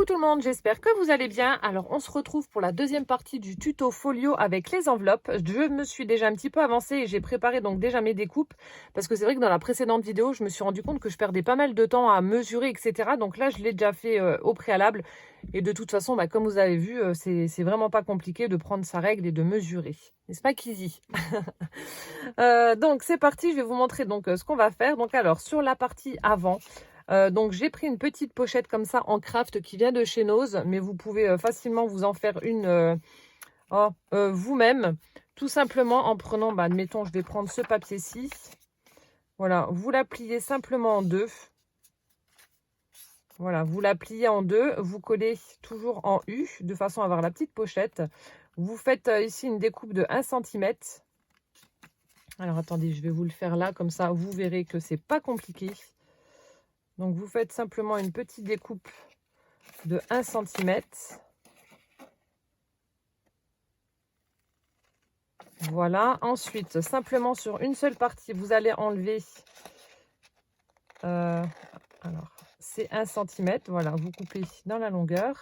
Coucou tout le monde, j'espère que vous allez bien. Alors on se retrouve pour la deuxième partie du tuto folio avec les enveloppes. Je me suis déjà un petit peu avancée et j'ai préparé donc déjà mes découpes parce que c'est vrai que dans la précédente vidéo je me suis rendu compte que je perdais pas mal de temps à mesurer, etc. Donc là je l'ai déjà fait au préalable et de toute façon comme vous avez vu c'est vraiment pas compliqué de prendre sa règle et de mesurer, n'est-ce pas Kizzy? Donc c'est parti, je vais vous montrer donc ce qu'on va faire. Donc alors sur la partie avant, donc j'ai pris une petite pochette comme ça en craft qui vient de chez Nose, mais vous pouvez facilement vous en faire une vous-même, tout simplement en prenant, admettons, je vais prendre ce papier-ci. Voilà, vous la pliez simplement en deux. Voilà, vous la pliez en deux, vous collez toujours en U de façon à avoir la petite pochette. Vous faites ici une découpe de 1 cm. Alors attendez, je vais vous le faire là, comme ça vous verrez que c'est pas compliqué. Donc vous faites simplement une petite découpe de 1 cm. Voilà, ensuite simplement sur une seule partie, vous allez enlever, alors c'est 1 cm, voilà, vous coupez dans la longueur.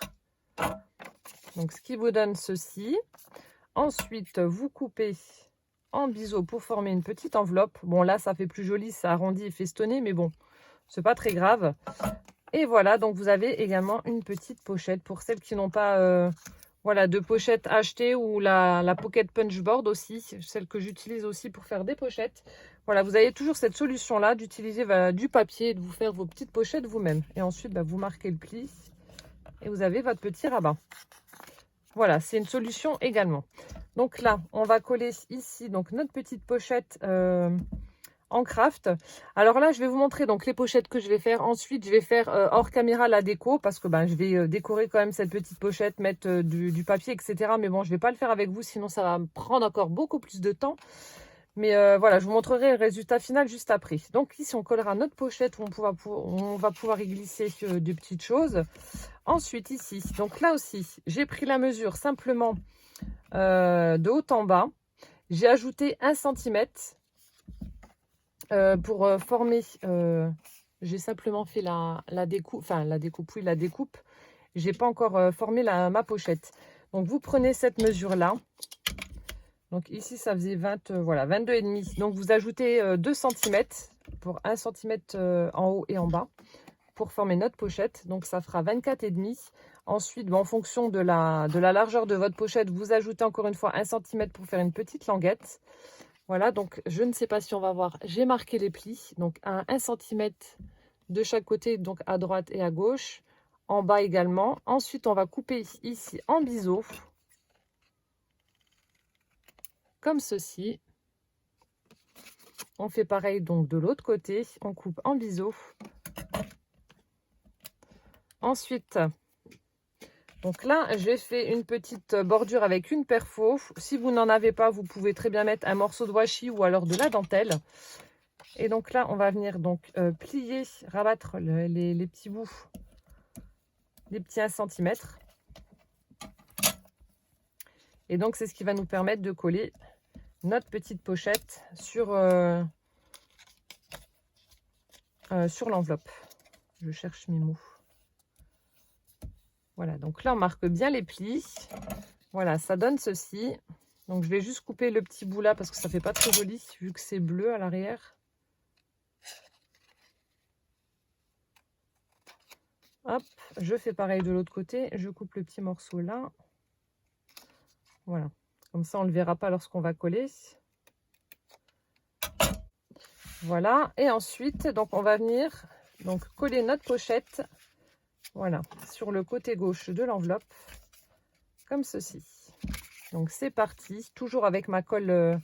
Donc ce qui vous donne ceci. Ensuite, vous coupez en biseau pour former une petite enveloppe. Bon là, ça fait plus joli, ça arrondit et festonné, mais bon, c'est pas très grave. Et voilà, donc vous avez également une petite pochette pour celles qui n'ont pas voilà, de pochette achetée, ou la Pocket Punch Board aussi, celle que j'utilise aussi pour faire des pochettes. Voilà, vous avez toujours cette solution-là d'utiliser du papier et de vous faire vos petites pochettes vous-même. Et ensuite, vous marquez le pli et vous avez votre petit rabat. Voilà, c'est une solution également. Donc là, on va coller ici donc notre petite pochette en craft. Alors là, je vais vous montrer donc les pochettes que je vais faire. Ensuite, je vais faire hors caméra la déco parce que je vais décorer quand même cette petite pochette, mettre du papier, etc. Mais bon, je vais pas le faire avec vous, sinon ça va me prendre encore beaucoup plus de temps. Mais voilà, je vous montrerai le résultat final juste après. Donc ici, on collera notre pochette où on va pouvoir y glisser des petites choses. Ensuite, ici, donc là aussi, j'ai pris la mesure simplement de haut en bas. J'ai ajouté 1 cm. Pour former, j'ai simplement fait la découpe, oui, la découpe. J'ai pas encore formé ma pochette. Donc vous prenez cette mesure là. Donc ici ça faisait 22,5. Donc vous ajoutez 2 cm pour 1 cm en haut et en bas pour former notre pochette. Donc ça fera 24,5. Ensuite, en fonction de la largeur de votre pochette, vous ajoutez encore une fois 1 cm pour faire une petite languette. Voilà, donc je ne sais pas si on va voir, j'ai marqué les plis, donc à 1 cm de chaque côté, donc à droite et à gauche, en bas également. Ensuite, on va couper ici en biseau, comme ceci. On fait pareil donc de l'autre côté, on coupe en biseau. Ensuite, donc là, j'ai fait une petite bordure avec une perfo. Si vous n'en avez pas, vous pouvez très bien mettre un morceau de washi ou alors de la dentelle. Et donc là, on va venir donc plier, rabattre les petits bouts, les petits 1 cm. Et donc, c'est ce qui va nous permettre de coller notre petite pochette sur l'enveloppe. Je cherche mes mots. Voilà, donc là, on marque bien les plis. Voilà, ça donne ceci. Donc, je vais juste couper le petit bout là parce que ça fait pas très joli vu que c'est bleu à l'arrière. Hop, je fais pareil de l'autre côté. Je coupe le petit morceau là. Voilà, comme ça on ne le verra pas lorsqu'on va coller. Voilà, et ensuite, donc on va venir donc coller notre pochette, voilà, sur le côté gauche de l'enveloppe, comme ceci. Donc c'est parti, toujours avec ma colle,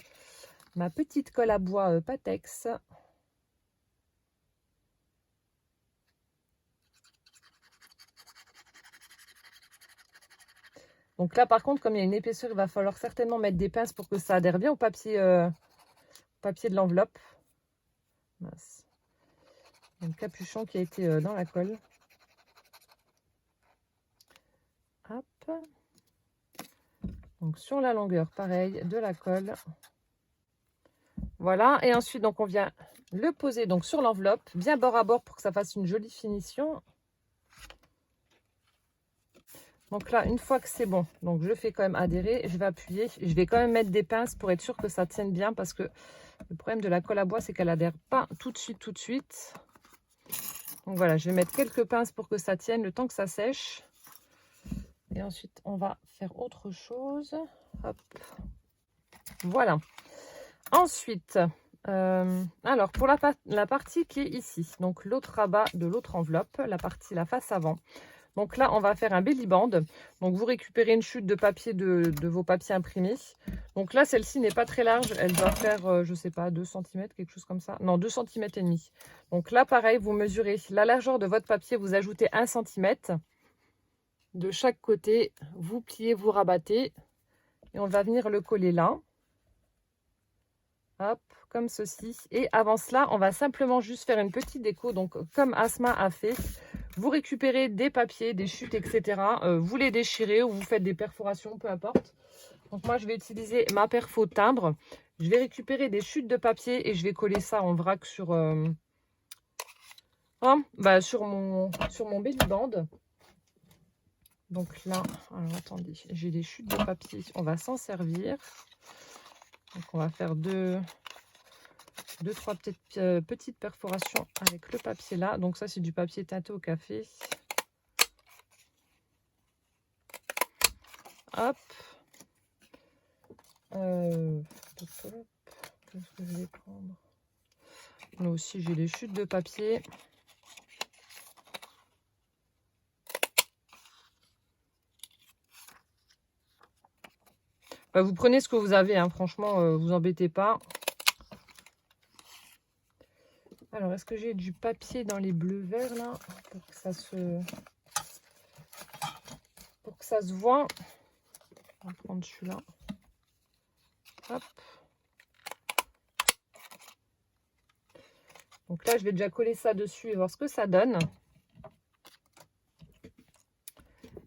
ma petite colle à bois Patex. Donc là, par contre, comme il y a une épaisseur, il va falloir certainement mettre des pinces pour que ça adhère bien au papier de l'enveloppe. Mince. Un capuchon qui a été dans la colle. Hop. Donc sur la longueur, pareil, de la colle. Voilà, et ensuite, donc on vient le poser donc sur l'enveloppe, bien bord à bord pour que ça fasse une jolie finition. Donc là, une fois que c'est bon, donc je fais quand même adhérer, je vais appuyer. Je vais quand même mettre des pinces pour être sûr que ça tienne bien parce que le problème de la colle à bois, c'est qu'elle adhère pas tout de suite. Donc voilà, je vais mettre quelques pinces pour que ça tienne le temps que ça sèche. Et ensuite, on va faire autre chose. Hop. Voilà. Ensuite, alors pour la partie qui est ici, donc l'autre rabat de l'autre enveloppe, la face avant. Donc là, on va faire un belly band. Donc vous récupérez une chute de papier de vos papiers imprimés. Donc là, celle-ci n'est pas très large. Elle doit faire, je sais pas, 2 cm, quelque chose comme ça. Non, 2 cm et demi. Donc là, pareil, vous mesurez la largeur de votre papier. Vous ajoutez 1 cm. De chaque côté, vous pliez, vous rabattez. Et on va venir le coller là. Hop, comme ceci. Et avant cela, on va simplement juste faire une petite déco. Donc, comme Asma a fait, vous récupérez des papiers, des chutes, etc. Vous les déchirez ou vous faites des perforations, peu importe. Donc, moi, je vais utiliser ma perfo timbre. Je vais récupérer des chutes de papier et je vais coller ça en vrac sur, sur mon belly band. Donc là, alors attendez, j'ai des chutes de papier. On va s'en servir. Donc, on va faire deux, trois petites perforations avec le papier là. Donc ça, c'est du papier teinté au café. Hop. Qu'est-ce que je vais prendre? Là aussi, j'ai des chutes de papier. Vous prenez ce que vous avez, hein. Franchement, vous embêtez pas. Alors, est-ce que j'ai du papier dans les bleus verts là pour que ça se voit? On va prendre celui-là. Hop. Donc là, je vais déjà coller ça dessus et voir ce que ça donne.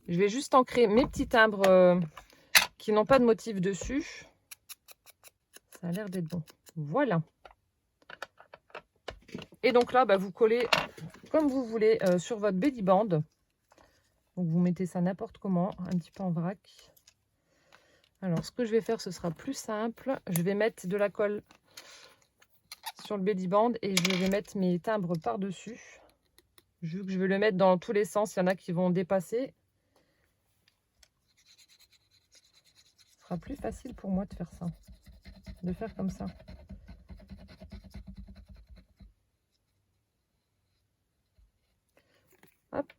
Je vais juste ancrer mes petits timbres qui n'ont pas de motif dessus. Ça a l'air d'être bon. Voilà. Et donc là, vous collez comme vous voulez sur votre belly band. Donc vous mettez ça n'importe comment, un petit peu en vrac. Alors ce que je vais faire, ce sera plus simple. Je vais mettre de la colle sur le belly band et je vais mettre mes timbres par-dessus. Vu que je vais le mettre dans tous les sens, il y en a qui vont dépasser. Ce sera plus facile pour moi de faire ça, de faire comme ça. Hop.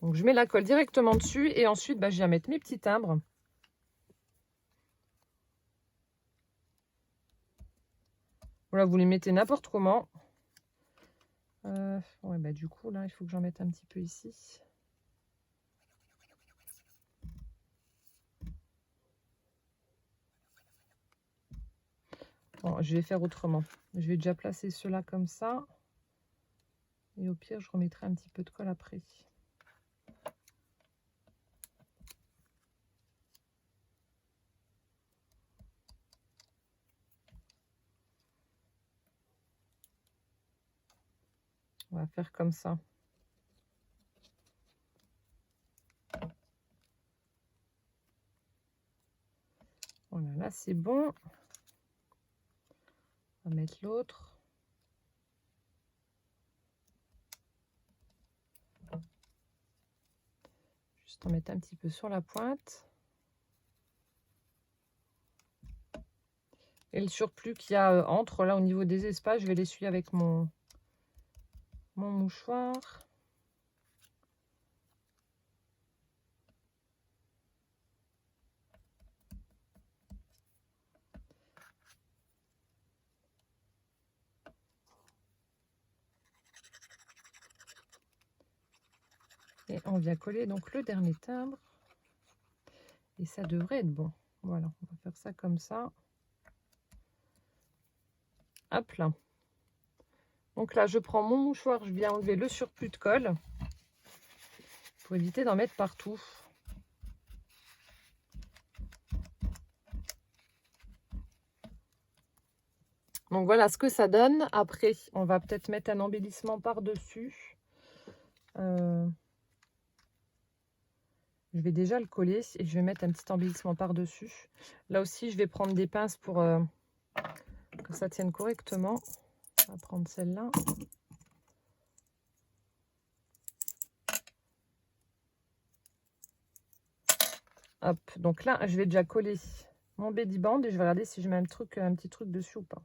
Donc je mets la colle directement dessus et ensuite je vais mettre mes petits timbres. Voilà, vous les mettez n'importe comment. Du coup là, il faut que j'en mette un petit peu ici. Bon, je vais faire autrement. Je vais déjà placer cela comme ça. Et au pire, je remettrai un petit peu de colle après. On va faire comme ça. Voilà, là c'est bon. On va mettre l'autre. Juste en mettre un petit peu sur la pointe. Et le surplus qu'il y a entre, là au niveau des espaces, je vais l'essuyer avec mon mouchoir. Et on vient coller donc le dernier timbre. Et ça devrait être bon. Voilà, on va faire ça comme ça. Hop là. Donc là, je prends mon mouchoir, je viens enlever le surplus de colle pour éviter d'en mettre partout. Donc voilà ce que ça donne. Après, on va peut-être mettre un embellissement par-dessus. Je vais déjà le coller et je vais mettre un petit embellissement par-dessus. Là aussi, je vais prendre des pinces pour que ça tienne correctement. On va prendre celle-là. Hop, donc là, je vais déjà coller mon Baby Band et je vais regarder si je mets un petit truc dessus ou pas.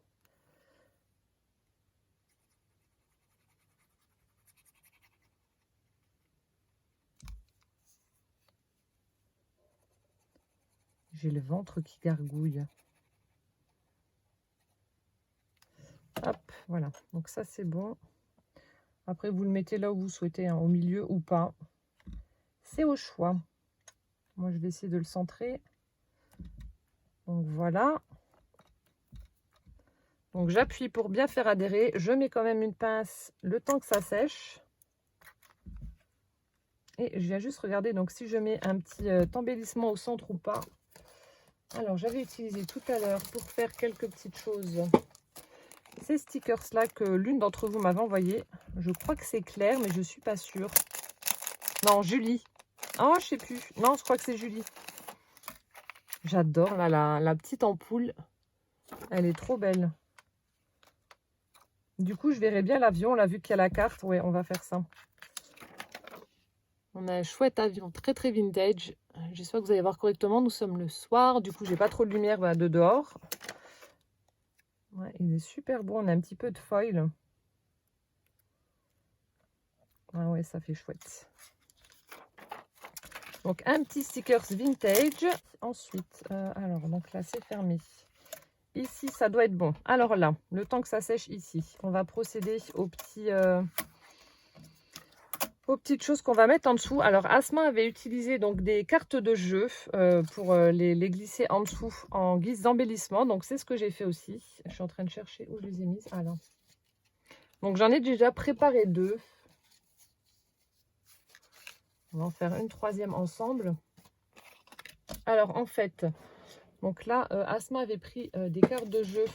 J'ai le ventre qui gargouille. Hop, voilà. Donc ça, c'est bon. Après, vous le mettez là où vous souhaitez, hein, au milieu ou pas. C'est au choix. Moi, je vais essayer de le centrer. Donc voilà. Donc j'appuie pour bien faire adhérer. Je mets quand même une pince le temps que ça sèche. Et je viens juste regarder donc si je mets un petit embellissement au centre ou pas. Alors j'avais utilisé tout à l'heure pour faire quelques petites choses ces stickers là que l'une d'entre vous m'avait envoyé. Je crois que c'est Claire mais je suis pas sûre. Non, Julie. Oh, je sais plus. Non, je crois que c'est Julie. J'adore là la petite ampoule. Elle est trop belle. Du coup, je verrai bien l'avion là vu qu'il y a la carte. Ouais, on va faire ça. On a un chouette avion très très vintage. J'espère que vous allez voir correctement. Nous sommes le soir. Du coup, j'ai pas trop de lumière de dehors. Ouais, il est super beau. On a un petit peu de foil. Ah ouais, ça fait chouette. Donc, un petit stickers vintage. Ensuite, alors, donc là, c'est fermé. Ici, ça doit être bon. Alors là, le temps que ça sèche ici, on va procéder aux petites choses qu'on va mettre en dessous. Alors, Asma avait utilisé donc des cartes de jeu pour les glisser en dessous en guise d'embellissement. Donc, c'est ce que j'ai fait aussi. Je suis en train de chercher où je les ai mises. Ah là. Donc, j'en ai déjà préparé 2. On va en faire une troisième ensemble. Alors, en fait, donc là, Asma avait pris des cartes de jeu.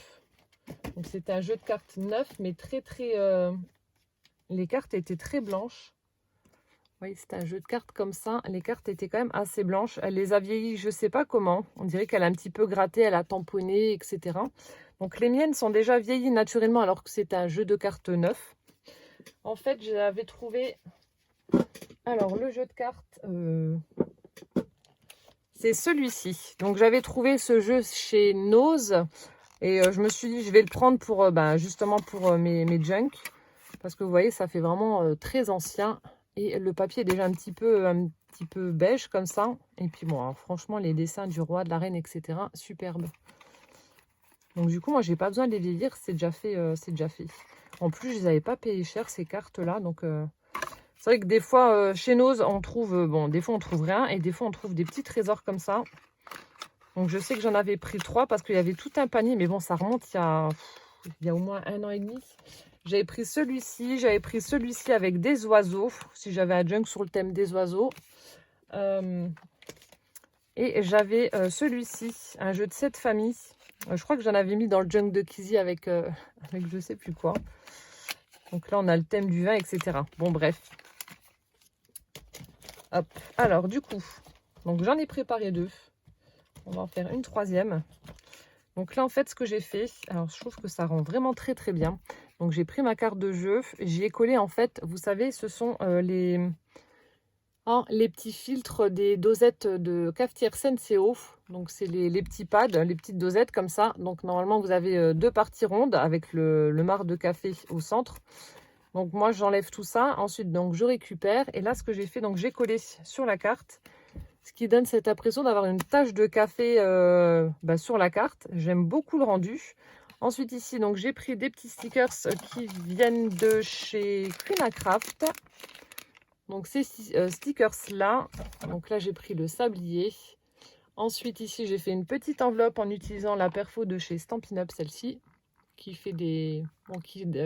Donc, c'était un jeu de cartes neuf, mais très, très... les cartes étaient très blanches. Oui, c'est un jeu de cartes comme ça. Les cartes étaient quand même assez blanches. Elle les a vieillies, je ne sais pas comment. On dirait qu'elle a un petit peu gratté, elle a tamponné, etc. Donc les miennes sont déjà vieillies naturellement alors que c'est un jeu de cartes neuf. En fait, j'avais trouvé... Alors, le jeu de cartes, c'est celui-ci. Donc j'avais trouvé ce jeu chez Nose. Et je me suis dit, je vais le prendre pour justement pour mes junk. Parce que vous voyez, ça fait vraiment très ancien. Et le papier est déjà un petit peu beige comme ça. Et puis bon, alors, franchement, les dessins du roi, de la reine, etc. Superbe. Donc du coup, moi, j'ai pas besoin de les vieillir. C'est déjà fait. C'est déjà fait. En plus, je les avais pas payé cher, ces cartes-là. Donc c'est vrai que des fois, chez Nose, on trouve... bon, des fois, on trouve rien. Et des fois, on trouve des petits trésors comme ça. Donc je sais que j'en avais pris 3 parce qu'il y avait tout un panier. Mais bon, ça remonte il y a au moins 1 an et demi. J'avais pris celui-ci, avec des oiseaux, si j'avais un junk sur le thème des oiseaux. Et j'avais celui-ci, un jeu de 7 familles. Je crois que j'en avais mis dans le junk de Kizzy avec je sais plus quoi. Donc là, on a le thème du vin, etc. Bon, bref. Hop. Alors, du coup, donc j'en ai préparé 2. On va en faire une troisième. Donc là, en fait, ce que j'ai fait, alors je trouve que ça rend vraiment très très bien. Donc j'ai pris ma carte de jeu, j'y ai collé en fait, vous savez, ce sont les petits filtres des dosettes de cafetière Senseo. Donc c'est les petits pads, les petites dosettes comme ça. Donc normalement, vous avez 2 parties rondes avec le marc de café au centre. Donc moi, j'enlève tout ça. Ensuite, donc je récupère. Et là, ce que j'ai fait, donc j'ai collé sur la carte. Ce qui donne cette impression d'avoir une tache de café sur la carte. J'aime beaucoup le rendu. Ensuite ici, donc j'ai pris des petits stickers qui viennent de chez Queen Craft. Donc ces stickers là. Donc là j'ai pris le sablier. Ensuite ici j'ai fait une petite enveloppe en utilisant la perfo de chez Stampin' Up, celle-ci. Qui fait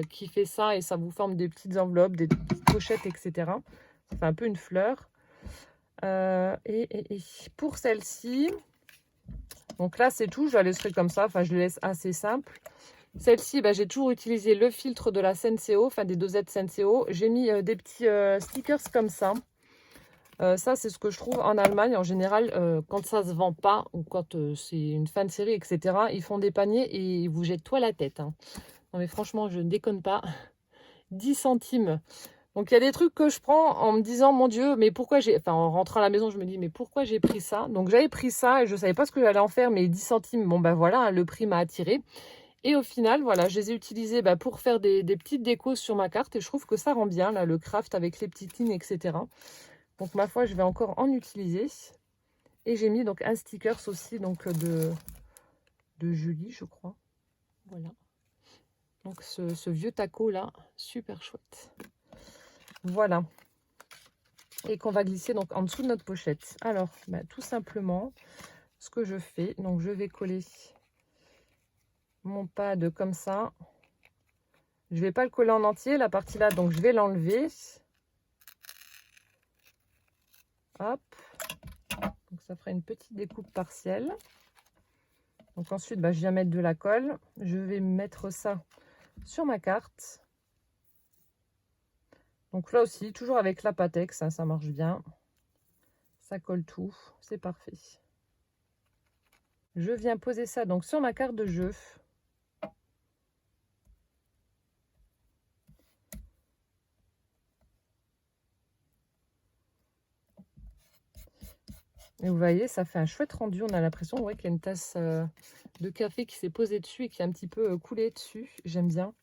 qui fait ça et ça vous forme des petites enveloppes, des petites pochettes, etc. Ça fait un peu une fleur. Et pour celle-ci, donc là c'est tout, je la laisserai comme ça, enfin je le laisse assez simple. Celle-ci, j'ai toujours utilisé le filtre de la Senseo, enfin des dosettes Senseo. J'ai mis des petits stickers comme ça. Ça, c'est ce que je trouve en Allemagne. En général, quand ça se vend pas ou quand c'est une fin de série, etc., ils font des paniers et ils vous jettent tout à la tête. Hein. Non mais franchement, je ne déconne pas. 10 centimes. Donc il y a des trucs que je prends en me disant, mon Dieu, mais pourquoi j'ai... Enfin, en rentrant à la maison, je me dis, mais pourquoi j'ai pris ça? Donc j'avais pris ça et je savais pas ce que j'allais en faire, mais 10 centimes, bon ben voilà, hein, le prix m'a attiré. Et au final, voilà, je les ai utilisés pour faire des petites décos sur ma carte et je trouve que ça rend bien, là, le craft avec les petites lignes, etc. Donc ma foi, je vais encore en utiliser. Et j'ai mis donc un stickers aussi donc de Julie, je crois. Voilà. Donc ce vieux taco là, super chouette. Voilà. Et qu'on va glisser donc en dessous de notre pochette. Alors, tout simplement, ce que je fais, donc je vais coller mon pad comme ça. Je vais pas le coller en entier, la partie là, donc je vais l'enlever. Hop. Donc ça fera une petite découpe partielle. Donc ensuite, je viens mettre de la colle. Je vais mettre ça sur ma carte. Donc là aussi, toujours avec la Patex, hein, ça marche bien. Ça colle tout, c'est parfait. Je viens poser ça donc sur ma carte de jeu. Et vous voyez, ça fait un chouette rendu. On a l'impression qu'il y a une tasse de café qui s'est posée dessus et qui a un petit peu coulé dessus. J'aime bien.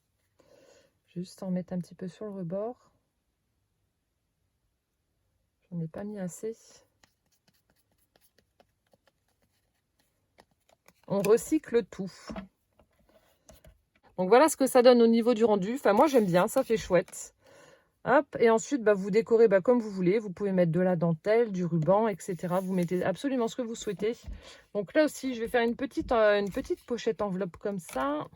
Juste en mettre un petit peu sur le rebord. J'en ai pas mis assez. On recycle tout. Donc voilà ce que ça donne au niveau du rendu. Enfin, moi j'aime bien, ça fait chouette. Hop, et ensuite, vous décorez comme vous voulez. Vous pouvez mettre de la dentelle, du ruban, etc. Vous mettez absolument ce que vous souhaitez. Donc là aussi, je vais faire une petite pochette enveloppe comme ça.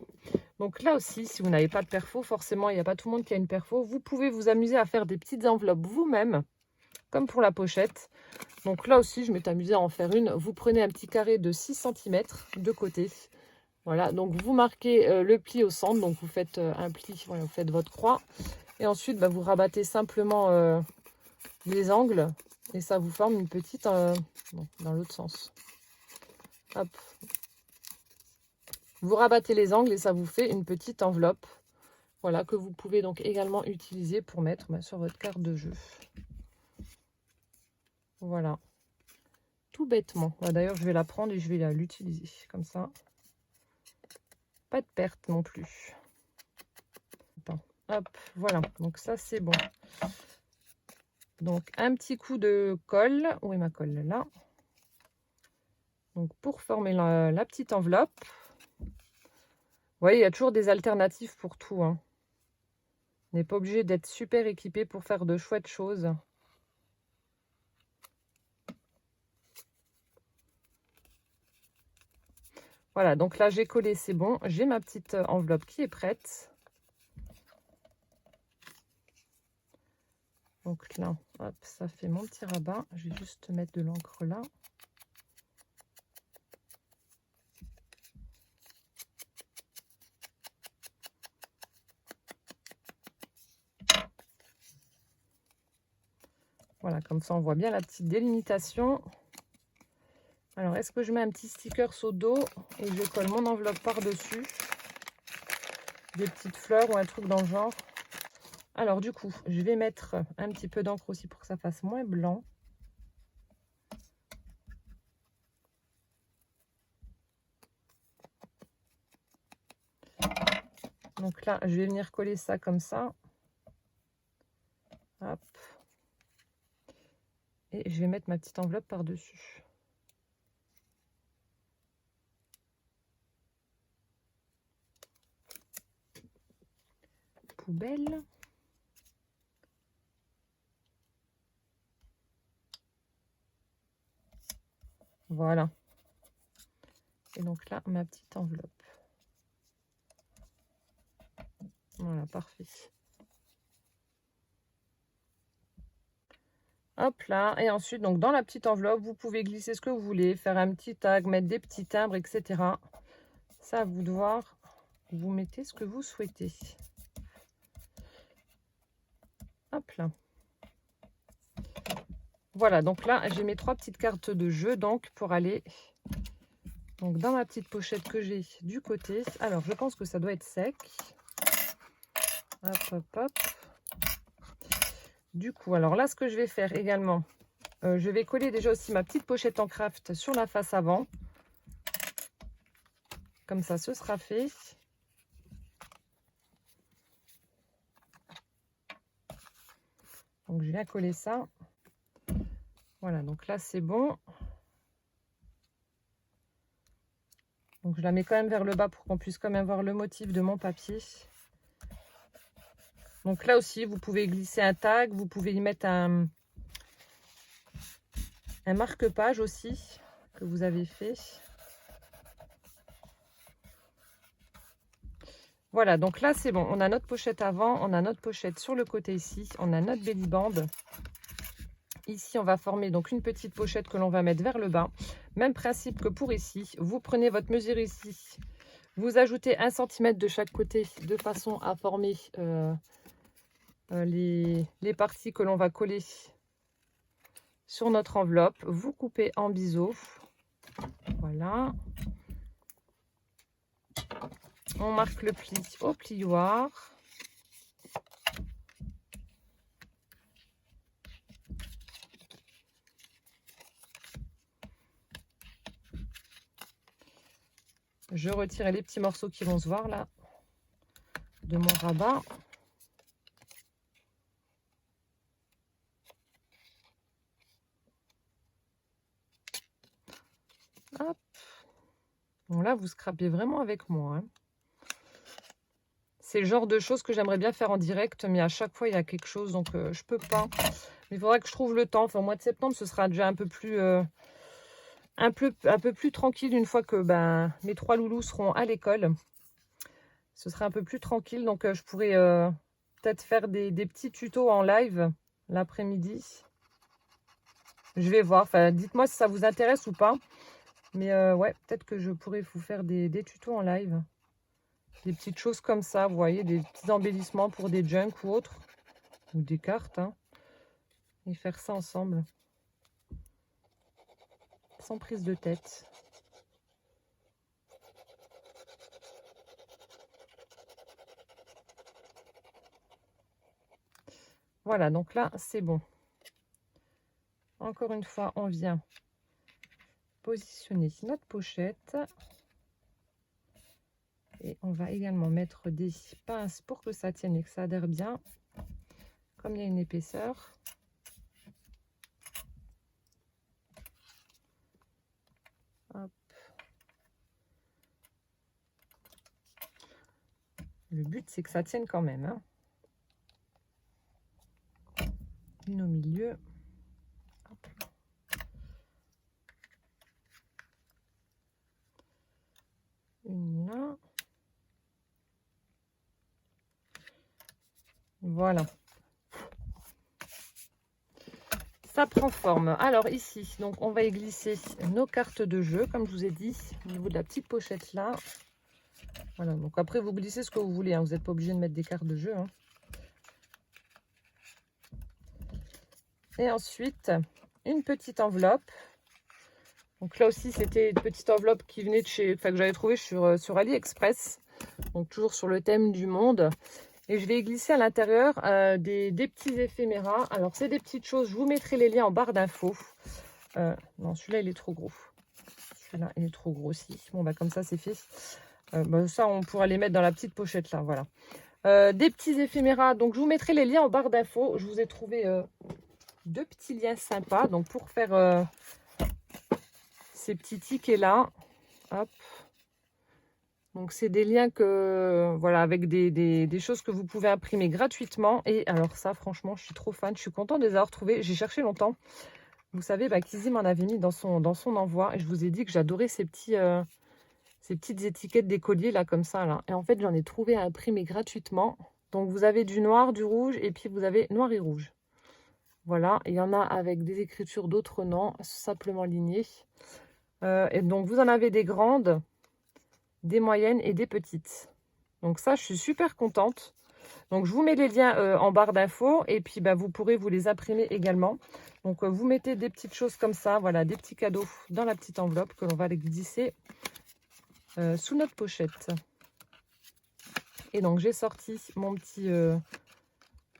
Donc là aussi, si vous n'avez pas de perfo, forcément, il n'y a pas tout le monde qui a une perfo. Vous pouvez vous amuser à faire des petites enveloppes vous-même, comme pour la pochette. Donc là aussi, je m'étais amusée à en faire une. Vous prenez un petit carré de 6 cm de côté. Voilà, donc vous marquez le pli au centre. Donc vous faites un pli, voilà, vous faites votre croix. Et ensuite, vous rabattez simplement les angles et ça vous forme une petite... non, dans l'autre sens. Hop. Vous rabattez les angles et ça vous fait une petite enveloppe. Voilà, que vous pouvez donc également utiliser pour mettre sur votre carte de jeu. Voilà. Tout bêtement. D'ailleurs, je vais la prendre et je vais l'utiliser comme ça. Pas de perte non plus. Hop, voilà. Donc ça, c'est bon. Donc, un petit coup de colle. Où est ma colle? Là. Donc, pour former la petite enveloppe. Vous voyez, il y a toujours des alternatives pour tout. Hein. On n'est pas obligé d'être super équipé pour faire de chouettes choses. Voilà, donc là, j'ai collé, c'est bon. J'ai ma petite enveloppe qui est prête. Donc là, hop, ça fait mon petit rabat. Je vais juste mettre de l'encre là. Voilà, comme ça, on voit bien la petite délimitation. Alors, est-ce que je mets un petit sticker au dos et je colle mon enveloppe par-dessus? Des petites fleurs ou un truc dans le genre. Alors, du coup, je vais mettre un petit peu d'encre aussi pour que ça fasse moins blanc. Donc là, je vais venir coller ça comme ça. Hop. Et je vais mettre ma petite enveloppe par-dessus. Poubelle. Voilà. Et donc là, ma petite enveloppe. Voilà, parfait. Hop là, et ensuite, donc dans la petite enveloppe, vous pouvez glisser ce que vous voulez, faire un petit tag, mettre des petits timbres, etc. Ça, à vous de voir. Vous mettez ce que vous souhaitez. Hop là. Voilà, donc là, j'ai mes 3 petites cartes de jeu donc pour aller donc, dans ma petite pochette que j'ai du côté. Alors, je pense que ça doit être sec. Hop, hop, hop. Du coup, alors là, ce que je vais faire également, je vais coller déjà aussi ma petite pochette en craft sur la face avant. Comme ça, ce sera fait. Donc, je viens coller ça. Voilà, donc là, c'est bon. Donc, je la mets quand même vers le bas pour qu'on puisse quand même voir le motif de mon papier. Donc là aussi, vous pouvez glisser un tag, vous pouvez y mettre un marque-page aussi que vous avez fait. Voilà, donc là, c'est bon. On a notre pochette avant, on a notre pochette sur le côté ici, on a notre belly band. Ici, on va former donc une petite pochette que l'on va mettre vers le bas. Même principe que pour ici. Vous prenez votre mesure ici, vous ajoutez 1 cm de chaque côté de façon à former les parties que l'on va coller sur notre enveloppe. Vous coupez en biseau. Voilà. On marque le pli au plioir. Je retire les petits morceaux qui vont se voir là de mon rabat. Hop. Bon, là, vous scrapez vraiment avec moi. Hein. C'est le genre de choses que j'aimerais bien faire en direct, mais à chaque fois, il y a quelque chose, donc je peux pas. Mais il faudra que je trouve le temps. Enfin, au mois de septembre, ce sera déjà un peu plus, un peu plus tranquille une fois que mes 3 loulous seront à l'école. Ce sera un peu plus tranquille, donc je pourrais peut-être faire des petits tutos en live l'après-midi. Je vais voir. Enfin, dites-moi si ça vous intéresse ou pas. Mais ouais, peut-être que je pourrais vous faire des tutos en live. Des petites choses comme ça, vous voyez, des petits embellissements pour des junks ou autres. Ou des cartes, hein. Et faire ça ensemble. Sans prise de tête. Voilà, donc là, c'est bon. Encore une fois, on vient positionner notre pochette. Et on va également mettre des pinces pour que ça tienne et que ça adhère bien. Comme il y a une épaisseur. Hop. Le but, c'est que ça tienne quand même. Hein. Une au milieu. Hop. Une là. Voilà. Ça prend forme. Alors ici, donc on va y glisser nos cartes de jeu, comme je vous ai dit, au niveau de la petite pochette là. Voilà, donc après vous glissez ce que vous voulez, hein. Vous n'êtes pas obligé de mettre des cartes de jeu. Hein. Et ensuite, une petite enveloppe. Donc là aussi, c'était une petite enveloppe qui venait de chez, enfin que j'avais trouvé sur AliExpress. Donc toujours sur le thème du monde. Et je vais glisser à l'intérieur des petits éphéméras. Alors c'est des petites choses, je vous mettrai les liens en barre d'infos. Non, celui-là il est trop gros. Celui-là il est trop gros aussi. Bon bah comme ça c'est fait. Ça on pourra les mettre dans la petite pochette là, voilà. Des petits éphéméras, donc je vous mettrai les liens en barre d'infos. Je vous ai trouvé 2 petits liens sympas. Donc pour faire ces petits tickets là. Hop. Donc, c'est des liens que, voilà, avec des choses que vous pouvez imprimer gratuitement. Et alors ça, franchement, je suis trop fan. Je suis contente de les avoir trouvés. J'ai cherché longtemps. Vous savez, Kizzy m'en avait mis dans son envoi. Et je vous ai dit que j'adorais ces petites étiquettes d'écoliers, là, comme ça. Là. Et en fait, j'en ai trouvé à imprimer gratuitement. Donc, vous avez du noir, du rouge. Et puis, vous avez noir et rouge. Voilà. Il y en a avec des écritures d'autres noms, simplement lignées. Et donc, vous en avez des grandes, des moyennes et des petites. Donc ça, je suis super contente. Donc, je vous mets les liens en barre d'infos et puis bah, vous pourrez vous les imprimer également. Donc, vous mettez des petites choses comme ça, voilà, des petits cadeaux dans la petite enveloppe que l'on va les glisser sous notre pochette. Et donc, j'ai sorti mon petit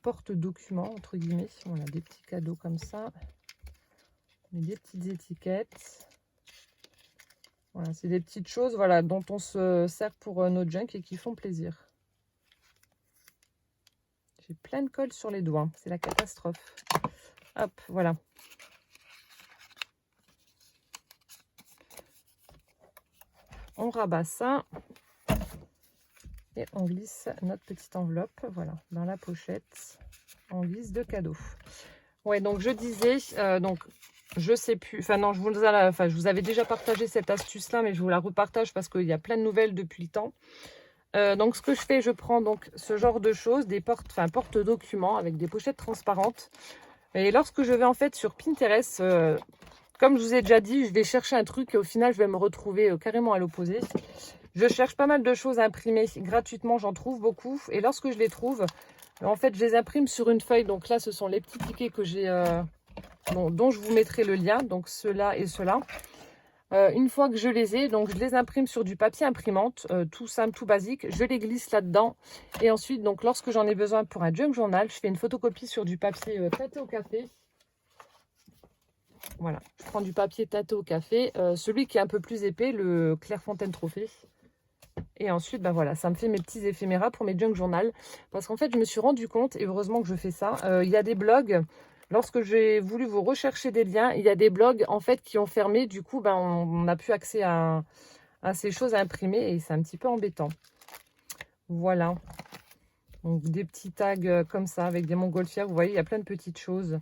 porte-document, entre guillemets. Voilà, des petits cadeaux comme ça. Des petites étiquettes. Voilà, c'est des petites choses voilà, dont on se sert pour nos junk et qui font plaisir. J'ai plein de colle sur les doigts, c'est la catastrophe. Hop, voilà. On rabat ça et on glisse notre petite enveloppe, voilà, dans la pochette. On glisse de cadeaux. Ouais, donc je disais, donc je sais plus, enfin non, je vous avais déjà partagé cette astuce-là, mais je vous la repartage parce qu'il y a plein de nouvelles depuis le temps. Donc ce que je fais, je prends donc ce genre de choses, des porte-documents avec des pochettes transparentes. Et lorsque je vais en fait sur Pinterest, comme je vous ai déjà dit, je vais chercher un truc et au final je vais me retrouver carrément à l'opposé. Je cherche pas mal de choses imprimées gratuitement, j'en trouve beaucoup. Et lorsque je les trouve, en fait je les imprime sur une feuille. Donc là ce sont les petits tickets que j'ai, dont je vous mettrai le lien, donc ceux-là et ceux-là. Une fois que je les ai, donc je les imprime sur du papier imprimante, tout simple, tout basique. Je les glisse là-dedans. Et ensuite, donc lorsque j'en ai besoin pour un junk journal, je fais une photocopie sur du papier tâté au café. Voilà, je prends du papier tâté au café, celui qui est un peu plus épais, le Clairefontaine Trophée. Et ensuite, ben voilà, ça me fait mes petits éphéméras pour mes junk journal. Parce qu'en fait, je me suis rendu compte, et heureusement que je fais ça, il y a des blogs. Lorsque j'ai voulu vous rechercher des liens, il y a des blogs en fait qui ont fermé. Du coup, ben, on n'a plus accès à ces choses à imprimer et c'est un petit peu embêtant. Voilà. Donc des petits tags comme ça avec des montgolfières. Vous voyez, il y a plein de petites choses.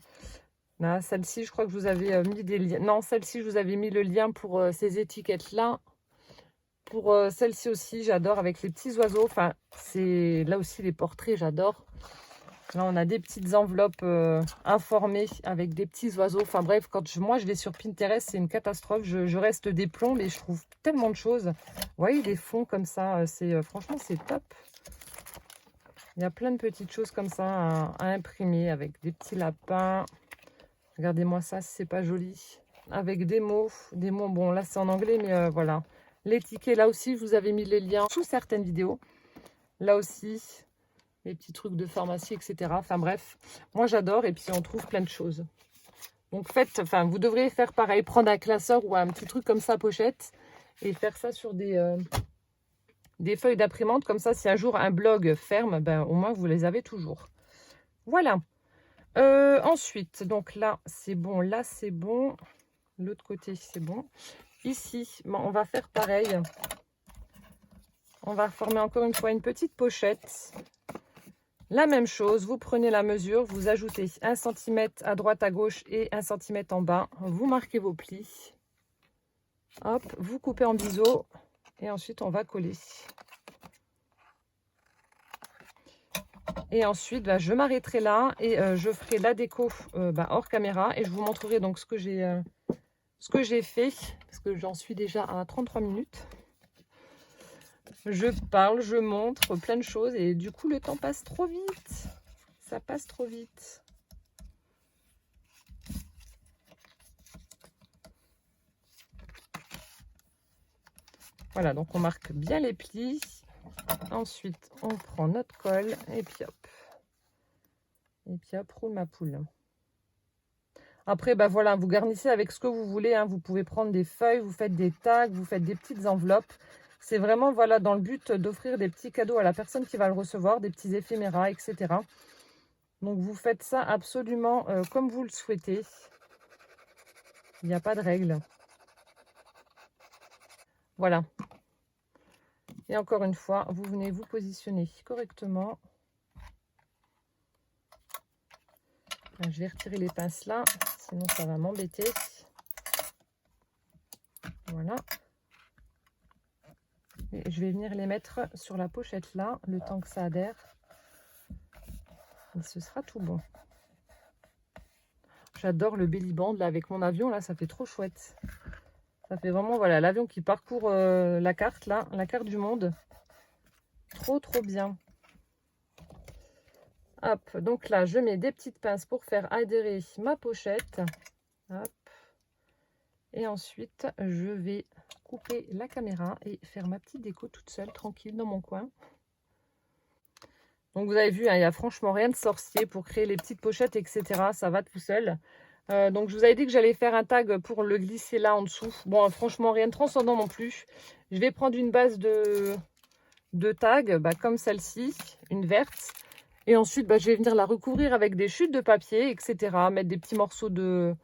Là, celle-ci, je crois que je vous avais mis des liens. Non, celle-ci, je vous avais mis le lien pour ces étiquettes-là. Pour celle-ci aussi, j'adore avec les petits oiseaux. Enfin, c'est là aussi les portraits, j'adore. Là, on a des petites enveloppes informées avec des petits oiseaux. Enfin bref, quand moi je vais sur Pinterest, c'est une catastrophe. Je reste des plombs et je trouve tellement de choses. Vous voyez, des fonds comme ça, franchement, c'est top. Il y a plein de petites choses comme ça à imprimer avec des petits lapins. Regardez-moi ça, si c'est pas joli. Avec des mots, bon là c'est en anglais, mais voilà. Les tickets, là aussi, je vous avais mis les liens sous certaines vidéos. Là aussi, les petits trucs de pharmacie, etc. Enfin bref, moi j'adore et puis on trouve plein de choses. Donc vous devriez faire pareil, prendre un classeur ou un petit truc comme ça, pochette, et faire ça sur des feuilles d'imprimante. Comme ça, si un jour un blog ferme, ben, au moins vous les avez toujours. Voilà. Ensuite, donc là c'est bon, l'autre côté c'est bon. Ici, bon, on va faire pareil. On va former encore une fois une petite pochette. La même chose, vous prenez la mesure, vous ajoutez 1 cm à droite, à gauche et 1 cm en bas. Vous marquez vos plis. Hop, vous coupez en biseau et ensuite on va coller. Et ensuite, je m'arrêterai là et je ferai la déco hors caméra et je vous montrerai donc ce que j'ai fait parce que j'en suis déjà à 33 minutes. Je parle, je montre plein de choses et du coup le temps passe trop vite. Ça passe trop vite. Voilà, donc on marque bien les plis. Ensuite, on prend notre colle et puis hop. Et puis hop, roule ma poule. Après, voilà, vous garnissez avec ce que vous voulez. Hein. Vous pouvez prendre des feuilles, vous faites des tags, vous faites des petites enveloppes. C'est vraiment, voilà, dans le but d'offrir des petits cadeaux à la personne qui va le recevoir, des petits éphéméras, etc. Donc, vous faites ça absolument comme vous le souhaitez. Il n'y a pas de règle. Voilà. Et encore une fois, vous venez vous positionner correctement. Je vais retirer les pinces là, sinon ça va m'embêter. Voilà. Et je vais venir les mettre sur la pochette là, le temps que ça adhère. Et ce sera tout bon. J'adore le belly band là avec mon avion, là ça fait trop chouette. Ça fait vraiment, voilà, l'avion qui parcourt la carte là, la carte du monde. Trop bien. Hop, donc là, je mets des petites pinces pour faire adhérer ma pochette. Hop. Et ensuite, je vais couper la caméra et faire ma petite déco toute seule, tranquille, dans mon coin. Donc, vous avez vu, hein, il n'y a franchement rien de sorcier pour créer les petites pochettes, etc. Ça va tout seul. Donc, je vous avais dit que j'allais faire un tag pour le glisser là en dessous. Bon, franchement, rien de transcendant non plus. Je vais prendre une base de tag, comme celle-ci, une verte. Et ensuite, je vais venir la recouvrir avec des chutes de papier, etc. Mettre des petits morceaux de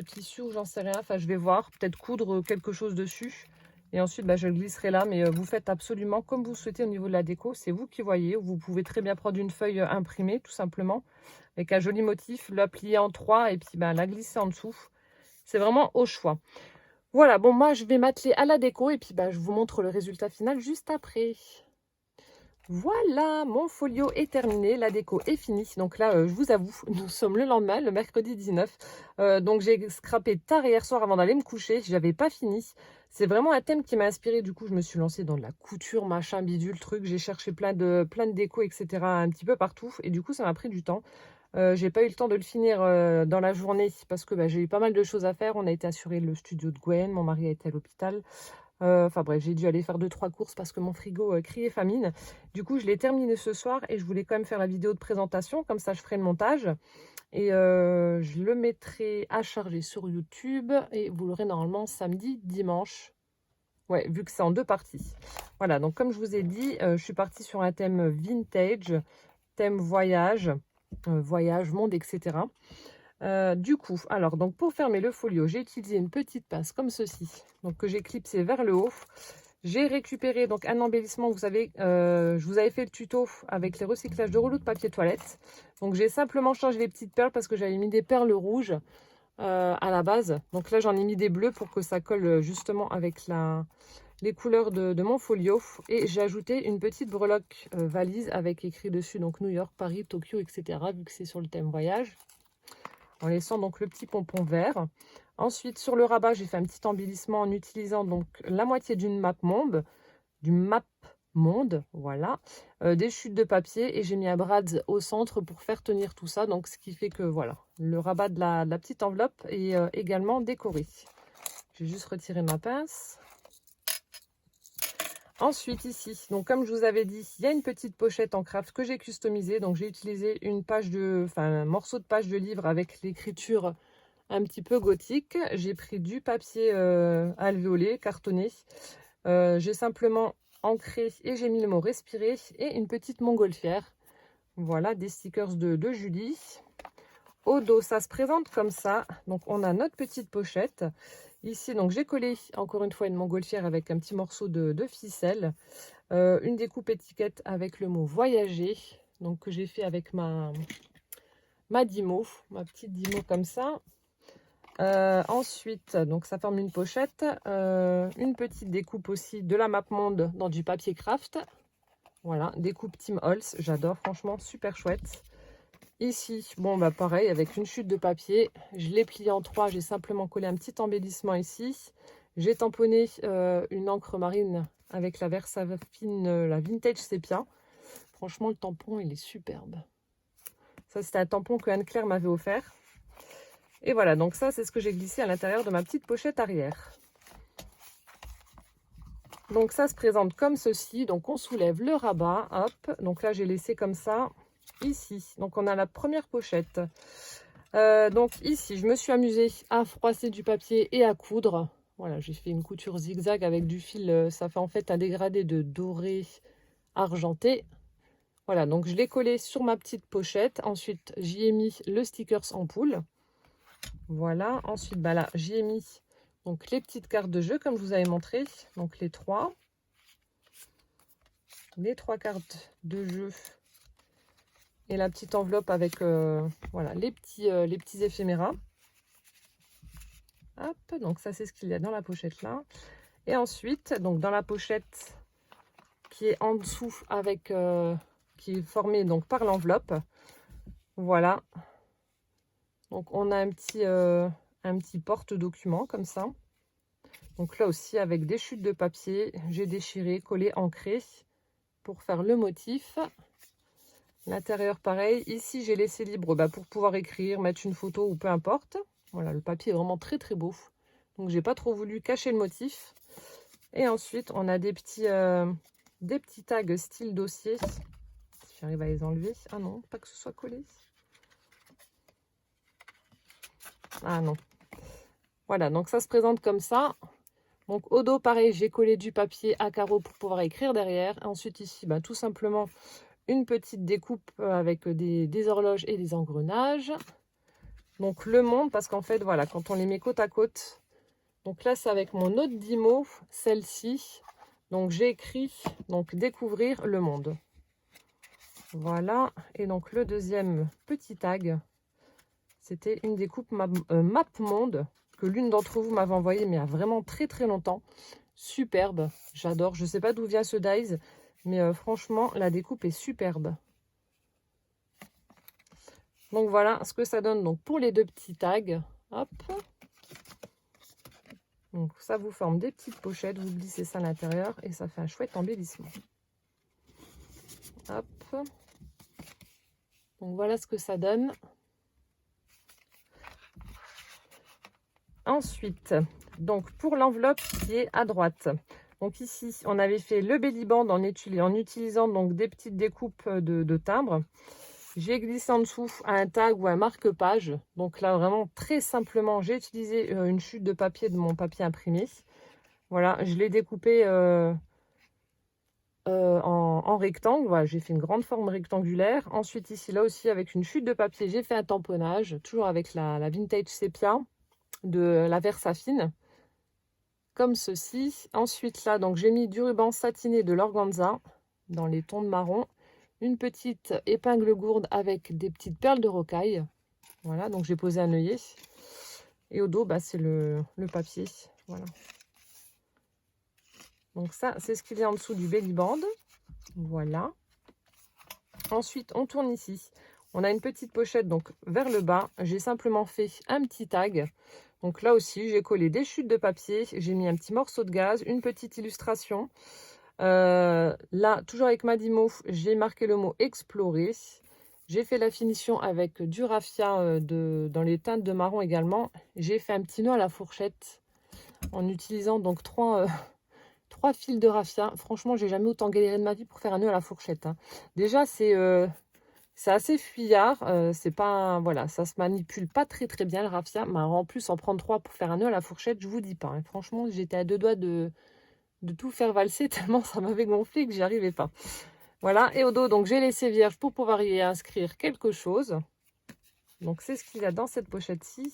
tissu ou j'en sais rien. Enfin, je vais voir. Peut-être coudre quelque chose dessus. Et ensuite, je le glisserai là. Mais vous faites absolument comme vous souhaitez au niveau de la déco. C'est vous qui voyez. Vous pouvez très bien prendre une feuille imprimée, tout simplement, avec un joli motif, la plier en 3 et puis la glisser en dessous. C'est vraiment au choix. Voilà, bon, moi, je vais m'atteler à la déco et puis je vous montre le résultat final juste après. Voilà, mon folio est terminé, la déco est finie. Donc là, je vous avoue, nous sommes le lendemain, le mercredi 19. Donc j'ai scrappé tard hier soir avant d'aller me coucher. Je n'avais pas fini. C'est vraiment un thème qui m'a inspiré. Du coup, je me suis lancée dans de la couture, machin, bidule, truc. J'ai cherché plein de déco, etc. un petit peu partout. Et du coup, ça m'a pris du temps. J'ai pas eu le temps de le finir dans la journée parce que j'ai eu pas mal de choses à faire. On a été assuré le studio de Gwen. Mon mari a été à l'hôpital. Enfin bref, j'ai dû aller faire 2-3 courses parce que mon frigo criait famine. Du coup, je l'ai terminé ce soir et je voulais quand même faire la vidéo de présentation. Comme ça, je ferai le montage. Et je le mettrai à charger sur YouTube. Et vous l'aurez normalement samedi, dimanche. Ouais, vu que c'est en 2 parties. Voilà, donc comme je vous ai dit, je suis partie sur un thème vintage, thème voyage, monde, etc. Du coup, alors donc pour fermer le folio, j'ai utilisé une petite pince comme ceci, donc que j'ai clipsé vers le haut. J'ai récupéré donc un embellissement, vous savez, je vous avais fait le tuto avec les recyclages de rouleaux de papier toilette. Donc j'ai simplement changé les petites perles parce que j'avais mis des perles rouges à la base. Donc là j'en ai mis des bleus pour que ça colle justement avec les couleurs de mon folio. Et j'ai ajouté une petite breloque valise avec écrit dessus donc New York, Paris, Tokyo, etc. vu que c'est sur le thème voyage. En laissant donc le petit pompon vert. Ensuite, sur le rabat, j'ai fait un petit embellissement en utilisant donc la moitié d'une map monde, voilà, des chutes de papier et j'ai mis un brad au centre pour faire tenir tout ça. Donc, ce qui fait que voilà, le rabat de la petite enveloppe est également décoré. Je vais juste retirer ma pince. Ensuite ici, donc comme je vous avais dit, il y a une petite pochette en craft que j'ai customisée. Donc j'ai utilisé un morceau de page de livre avec l'écriture un petit peu gothique. J'ai pris du papier alvéolé, cartonné. J'ai simplement ancré et j'ai mis le mot respirer et une petite montgolfière. Voilà, des stickers de Julie. Au dos, ça se présente comme ça. Donc on a notre petite pochette. Ici, donc j'ai collé encore une fois une montgolfière avec un petit morceau de ficelle. Une découpe étiquette avec le mot voyager. Donc que j'ai fait avec ma Dymo, ma petite Dymo comme ça. Ensuite, donc ça forme une pochette. Une petite découpe aussi de la map monde dans du papier craft. Voilà, découpe Tim Holtz. J'adore, franchement, super chouette. Ici, bon pareil, avec une chute de papier, je l'ai plié en 3, j'ai simplement collé un petit embellissement ici. J'ai tamponné une encre marine avec la Versafine, la Vintage Sepia. Franchement, le tampon, il est superbe. Ça, c'était un tampon que Anne-Claire m'avait offert. Et voilà, donc ça, c'est ce que j'ai glissé à l'intérieur de ma petite pochette arrière. Donc ça se présente comme ceci. Donc on soulève le rabat, hop. Donc là, j'ai laissé comme ça. Ici, donc on a la première pochette. Donc ici, je me suis amusée à froisser du papier et à coudre. Voilà, j'ai fait une couture zigzag avec du fil. Ça fait en fait un dégradé de doré argenté. Voilà, donc je l'ai collé sur ma petite pochette. Ensuite, j'y ai mis le stickers ampoule. Voilà, ensuite, là, j'y ai mis donc les petites cartes de jeu comme je vous avais montré. Donc les trois cartes de jeu. Et la petite enveloppe avec voilà, les petits éphéméras. Hop, donc ça c'est ce qu'il y a dans la pochette là. Et ensuite, donc dans la pochette qui est en dessous avec qui est formée donc par l'enveloppe. Voilà. Donc on a un petit porte-document comme ça. Donc là aussi avec des chutes de papier, j'ai déchiré, collé, ancré pour faire le motif. L'intérieur, pareil. Ici, j'ai laissé libre pour pouvoir écrire, mettre une photo ou peu importe. Voilà, le papier est vraiment très très beau. Donc, j'ai pas trop voulu cacher le motif. Et ensuite, on a des petits tags style dossier. Si j'arrive à les enlever. Ah non, pas que ce soit collé. Ah non. Voilà, donc ça se présente comme ça. Donc au dos, pareil, j'ai collé du papier à carreaux pour pouvoir écrire derrière. Ensuite ici, tout simplement une petite découpe avec des horloges et des engrenages. Donc le monde, parce qu'en fait, voilà, quand on les met côte à côte. Donc là, c'est avec mon autre Dymo, celle-ci. Donc j'ai écrit, donc découvrir le monde. Voilà, et donc le deuxième petit tag, c'était une découpe map monde que l'une d'entre vous m'avait envoyé, mais il y a vraiment très très longtemps. Superbe, j'adore. Je ne sais pas d'où vient ce dies, mais franchement, la découpe est superbe. Donc voilà ce que ça donne donc pour les deux petits tags. Hop. Donc ça vous forme des petites pochettes, vous glissez ça à l'intérieur et ça fait un chouette embellissement. Hop. Donc voilà ce que ça donne. Ensuite, donc pour l'enveloppe qui est à droite. Donc ici, on avait fait le belly band en utilisant donc des petites découpes de timbres. J'ai glissé en dessous un tag ou un marque-page. Donc là, vraiment très simplement, j'ai utilisé une chute de papier de mon papier imprimé. Voilà, je l'ai découpé en rectangle. Voilà, j'ai fait une grande forme rectangulaire. Ensuite, ici, là aussi, avec une chute de papier, j'ai fait un tamponnage, toujours avec la Vintage Sepia de la Versafine, comme ceci. Ensuite, là, donc j'ai mis du ruban satiné de l'organza dans les tons de marron. Une petite épingle gourde avec des petites perles de rocaille. Voilà, donc j'ai posé un œillet. Et au dos, c'est le papier. Voilà. Donc ça, c'est ce qu'il y a en dessous du belly band. Voilà. Ensuite, on tourne ici. On a une petite pochette donc vers le bas. J'ai simplement fait un petit tag. Donc là aussi, j'ai collé des chutes de papier. J'ai mis un petit morceau de gaz, une petite illustration. Là, toujours avec ma Dymo, j'ai marqué le mot explorer. J'ai fait la finition avec du raffia dans les teintes de marron également. J'ai fait un petit nœud à la fourchette en utilisant donc trois fils de raffia. Franchement, j'ai jamais autant galéré de ma vie pour faire un nœud à la fourchette. Déjà, c'est assez fuyard. C'est pas voilà, ça se manipule pas très très bien le raffia. Mais en plus, en prendre 3 pour faire un nœud à la fourchette, je vous dis pas. Franchement, j'étais à 2 doigts de tout faire valser tellement ça m'avait gonflé que j'y arrivais pas. Voilà, et au dos, donc j'ai laissé vierge pour pouvoir y inscrire quelque chose. Donc c'est ce qu'il y a dans cette pochette-ci.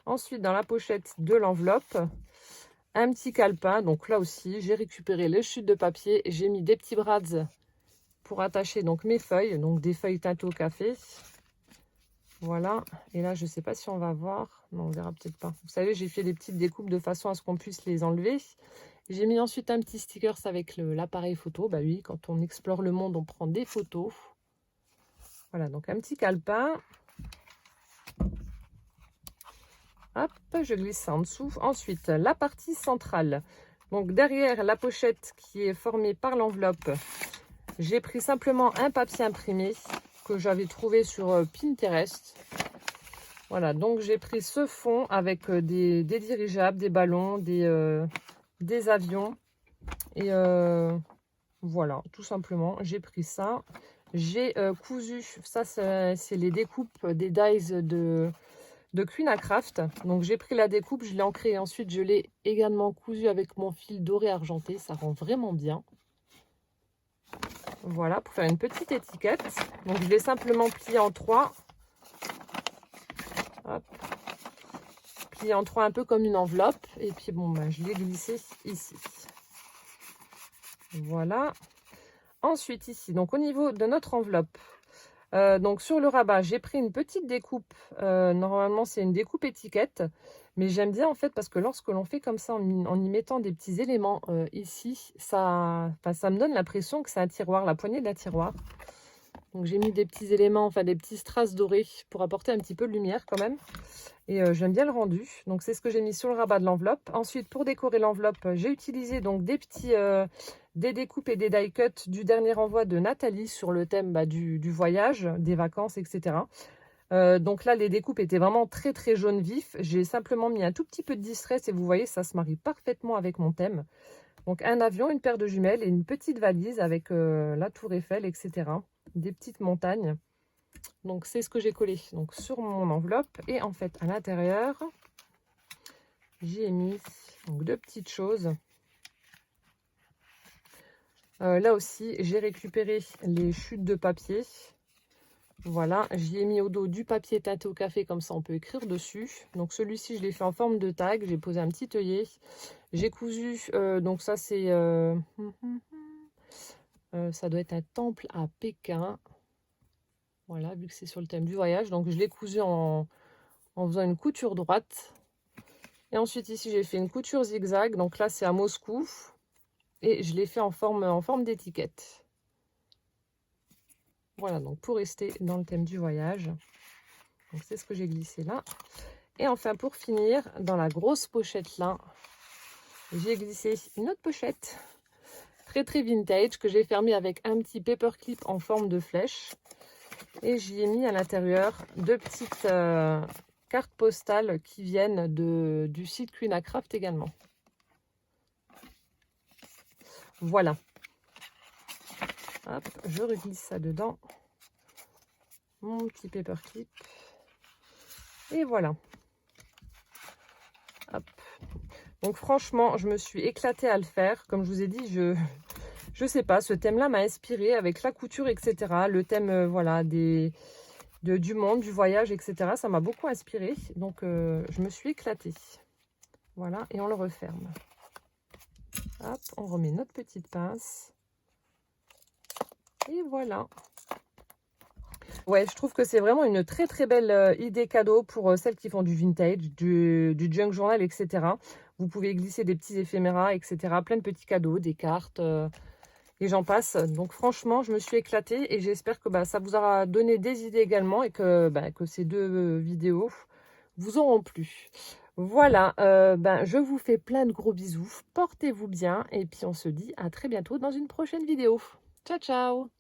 Ensuite, dans la pochette de l'enveloppe, un petit calepin. Donc là aussi, j'ai récupéré les chutes de papier. J'ai mis des petits brads pour attacher donc mes feuilles, donc des feuilles teintées au café. Voilà, et là, je ne sais pas si on va voir. Non, on verra peut-être pas. Vous savez, j'ai fait des petites découpes de façon à ce qu'on puisse les enlever. J'ai mis ensuite un petit sticker avec l'appareil photo. Bah oui, quand on explore le monde, on prend des photos. Voilà, donc un petit calepin. Hop, je glisse ça en dessous. Ensuite, la partie centrale. Donc derrière la pochette qui est formée par l'enveloppe, j'ai pris simplement un papier imprimé que j'avais trouvé sur Pinterest. Voilà, donc j'ai pris ce fond avec des dirigeables, des ballons, des avions. Et voilà, tout simplement, j'ai pris ça. J'ai cousu, ça c'est les découpes des dies de Queen Craft. Donc j'ai pris la découpe, je l'ai ancrée et ensuite je l'ai également cousu avec mon fil doré argenté. Ça rend vraiment bien. Voilà, pour faire une petite étiquette. Donc je l'ai simplement plié en 3. Hop. Plié en 3 un peu comme une enveloppe. Et puis bon, je l'ai glissé ici. Voilà. Ensuite ici, donc au niveau de notre enveloppe, donc sur le rabat, j'ai pris une petite découpe. Normalement, c'est une découpe étiquette. Mais j'aime bien en fait parce que lorsque l'on fait comme ça, en y mettant des petits éléments ici, ça me donne l'impression que c'est un tiroir, la poignée d'un tiroir. Donc j'ai mis des petits éléments, enfin des petits strass dorés pour apporter un petit peu de lumière quand même. Et j'aime bien le rendu. Donc c'est ce que j'ai mis sur le rabat de l'enveloppe. Ensuite, pour décorer l'enveloppe, j'ai utilisé donc des petits des découpes et des die cuts du dernier envoi de Nathalie sur le thème du voyage, des vacances, etc. Donc là, les découpes étaient vraiment très très jaune vif. J'ai simplement mis un tout petit peu de distress et vous voyez, ça se marie parfaitement avec mon thème. Donc un avion, une paire de jumelles et une petite valise avec la tour Eiffel, etc. Des petites montagnes. Donc c'est ce que j'ai collé donc, sur mon enveloppe. Et en fait, à l'intérieur, j'y ai mis donc, 2 petites choses. Là aussi, j'ai récupéré les chutes de papier. Voilà, j'y ai mis au dos du papier teinté au café, comme ça on peut écrire dessus. Donc celui-ci, je l'ai fait en forme de tag. J'ai posé un petit œillet. J'ai cousu, donc ça c'est... ça doit être un temple à Pékin. Voilà, vu que c'est sur le thème du voyage. Donc je l'ai cousu en faisant une couture droite. Et ensuite ici, j'ai fait une couture zigzag. Donc là, c'est à Moscou. Et je l'ai fait en forme d'étiquette. Voilà, donc pour rester dans le thème du voyage. Donc c'est ce que j'ai glissé là. Et enfin, pour finir, dans la grosse pochette là, j'ai glissé une autre pochette. Très très vintage, que j'ai fermée avec un petit paperclip en forme de flèche. Et j'y ai mis à l'intérieur 2 petites cartes postales qui viennent du site Queen Craft également. Voilà. Hop, je reglisse ça dedans. Mon petit paperclip. Et voilà. Hop. Donc franchement, je me suis éclatée à le faire. Comme je vous ai dit, je sais pas, ce thème-là m'a inspiré avec la couture, etc. Le thème, voilà, du monde, du voyage, etc. Ça m'a beaucoup inspiré. Donc, je me suis éclatée. Voilà, et on le referme. Hop, on remet notre petite pince. Et voilà. Ouais, je trouve que c'est vraiment une très très belle idée cadeau pour celles qui font du vintage, du junk journal, etc. Vous pouvez glisser des petits éphéméras, etc. Plein de petits cadeaux, des cartes, et j'en passe. Donc franchement, je me suis éclatée et j'espère que ça vous aura donné des idées également et que ces 2 vidéos vous auront plu. Voilà, je vous fais plein de gros bisous. Portez-vous bien et puis on se dit à très bientôt dans une prochaine vidéo. Ciao, ciao!